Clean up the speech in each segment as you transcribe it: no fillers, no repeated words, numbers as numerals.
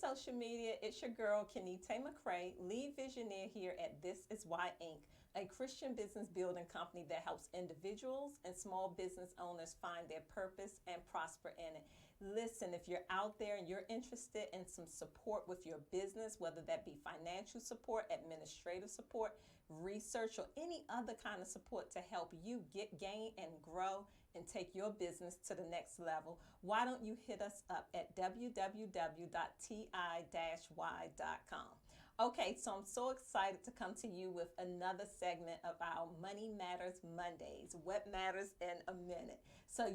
social media. It's your girl, Kenite McCray, lead visionary here at This Is Why Inc., a Christian business building company that helps individuals and small business owners find their purpose and prosper in it. Listen, if you're out there and you're interested in some support with your business, whether that be financial support, administrative support, research, or any other kind of support to help you gain and grow and take your business to the next level, why don't you hit us up at www.ti-y.com. Okay, so I'm so excited to come to you with another segment of our Money Matters Mondays. What matters in a minute? So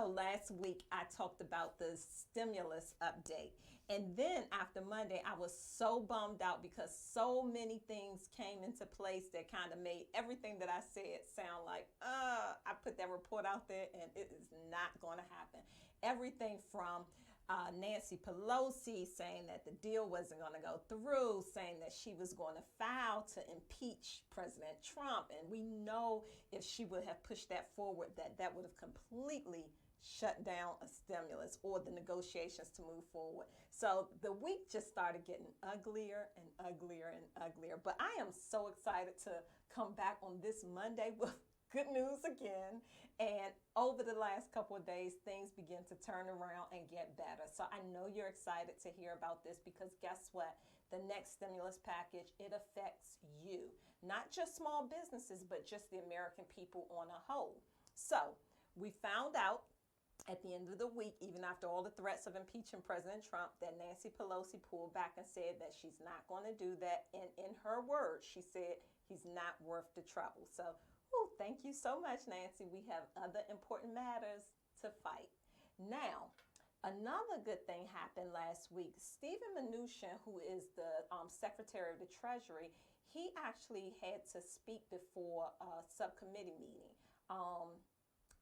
last week I talked about the stimulus update. And then after Monday, I was so bummed out because so many things came into place that kind of made everything that I said sound like, I put that report out there and it is not going to happen. Everything from Nancy Pelosi saying that the deal wasn't going to go through, saying that she was going to file to impeach President Trump. And we know if she would have pushed that forward, that would have completely shut down a stimulus or the negotiations to move forward. So the week just started getting uglier and uglier and uglier. But I am so excited to come back on this Monday with good news again. And over the last couple of days, things begin to turn around and get better. So I know you're excited to hear about this because guess what? The next stimulus package, it affects you. Not just small businesses, but just the American people on a whole. So we found out at the end of the week, even after all the threats of impeaching President Trump, that Nancy Pelosi pulled back and said that she's not going to do that. And in her words, she said he's not worth the trouble. So thank you so much, Nancy. We have other important matters to fight. Now, another good thing happened last week. Stephen Mnuchin, who is the Secretary of the Treasury, he actually had to speak before a subcommittee meeting.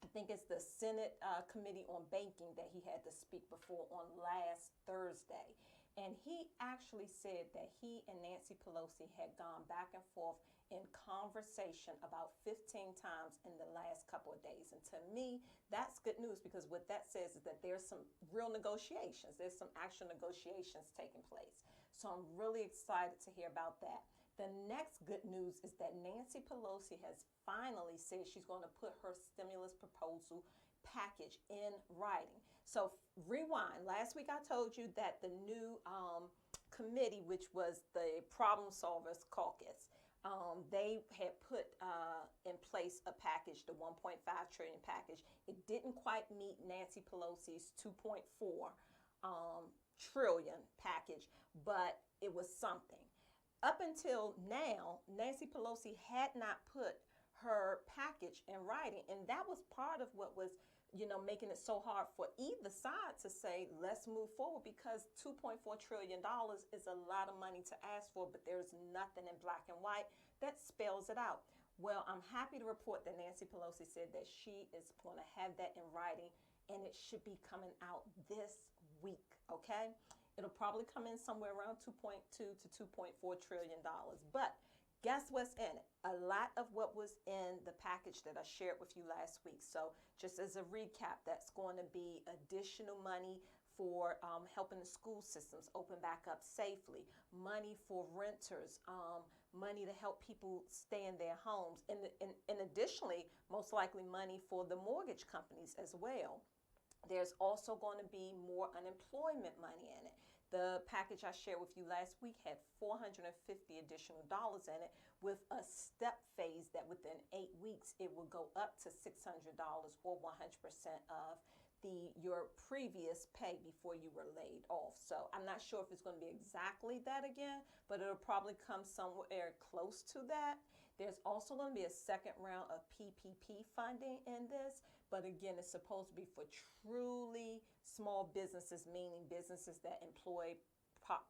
I think it's the Senate Committee on Banking that he had to speak before on last Thursday. And he actually said that he and Nancy Pelosi had gone back and forth in conversation about 15 times in the last couple of days. And to me, that's good news because what that says is that there's some real negotiations. There's some actual negotiations taking place. So I'm really excited to hear about that. The next good news is that Nancy Pelosi has finally said she's going to put her stimulus proposal package in writing. So rewind. Last week I told you that the new committee, which was the Problem Solvers Caucus, they had put in place a package, the 1.5 trillion package. It didn't quite meet Nancy Pelosi's 2.4 trillion package, but it was something. Up until now, Nancy Pelosi had not put her package in writing. And that was part of what was, making it so hard for either side to say, let's move forward, because $2.4 trillion is a lot of money to ask for, but there's nothing in black and white that spells it out. Well, I'm happy to report that Nancy Pelosi said that she is going to have that in writing, and it should be coming out this week, okay? It'll probably come in somewhere around $2.2 to $2.4 trillion. But guess what's in it? A lot of what was in the package that I shared with you last week. So just as a recap, that's going to be additional money for helping the school systems open back up safely, money for renters, money to help people stay in their homes, and additionally, most likely money for the mortgage companies as well. There's also going to be more unemployment money in it. The package I shared with you last week had $450 additional dollars in it, with a step phase that within 8 weeks it will go up to $600 or 100% of your previous pay before you were laid off. So I'm not sure if it's going to be exactly that again, but it'll probably come somewhere close to that. There's also going to be a second round of PPP funding in this, but again, it's supposed to be for truly small businesses, meaning businesses that employ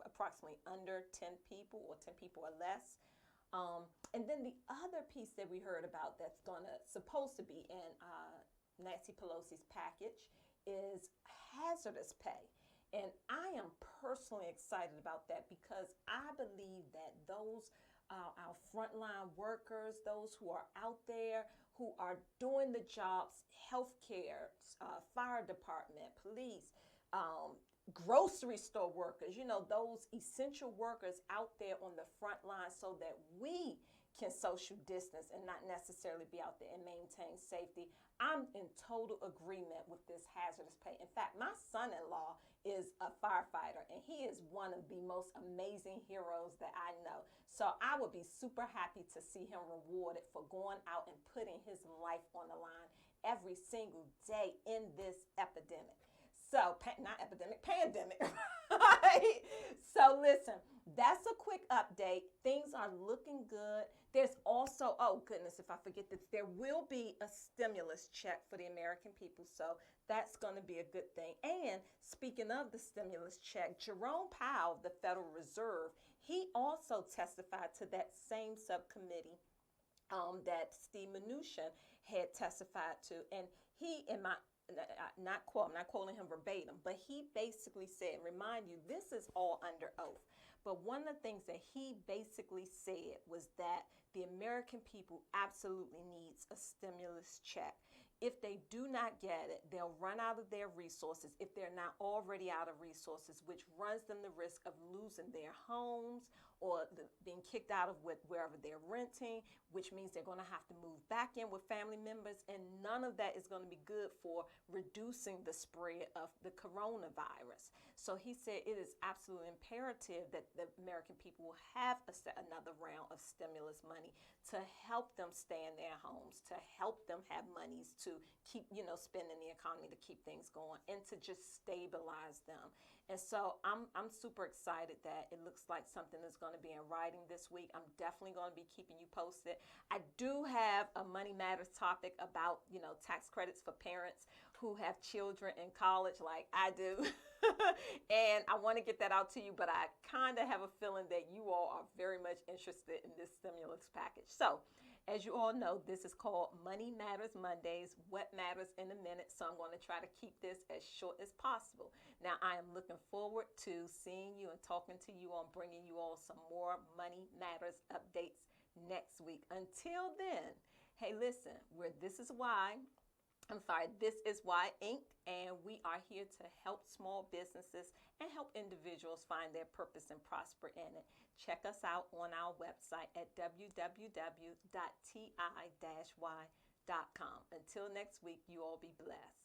approximately under 10 people or 10 people or less. And then the other piece that we heard about that's supposed to be in Nancy Pelosi's package is hazardous pay. And I am personally excited about that because I believe that those our frontline workers, those who are out there, who are doing the jobs, healthcare, fire department, police, grocery store workers, those essential workers out there on the front line so that we can social distance and not necessarily be out there and maintain safety. I'm in total agreement with this hazardous pay. In fact, my son-in-law is a firefighter, and he is one of the most amazing heroes that I know. So I would be super happy to see him rewarded for going out and putting his life on the line every single day in this epidemic. So, not epidemic, pandemic, right? So, listen, that's a quick update. Things are looking good. There's also, oh goodness, if I forget this, there will be a stimulus check for the American people. So, that's going to be a good thing. And speaking of the stimulus check, Jerome Powell, the Federal Reserve, he also testified to that same subcommittee that Steve Mnuchin had testified to. And he, in my I'm not quoting him verbatim, but he basically said, remind you, this is all under oath. But one of the things that he basically said was that the American people absolutely needs a stimulus check. If they do not get it, they'll run out of their resources if they're not already out of resources, which runs them the risk of losing their homes or being kicked out of wherever they're renting, which means they're going to have to move back in with family members, and none of that is going to be good for reducing the spread of the coronavirus. So he said it is absolutely imperative that the American people will have another round of stimulus money to help them stay in their homes, to help them have monies to keep, spending the economy to keep things going and to just stabilize them. And so I'm super excited that it looks like something is going to be in writing this week. I'm definitely going to be keeping you posted. I do have a Money Matters topic about, tax credits for parents who have children in college like I do. And I want to get that out to you, but I kind of have a feeling that you all are very much interested in this stimulus package. So, as you all know, this is called Money Matters Mondays, What Matters in a Minute. So I'm going to try to keep this as short as possible. Now, I am looking forward to seeing you and talking to you on bringing you all some more Money Matters updates next week. Until then, hey, listen, This is Why Inc., and we are here to help small businesses and help individuals find their purpose and prosper in it. Check us out on our website at www.ti-y.com. Until next week, you all be blessed.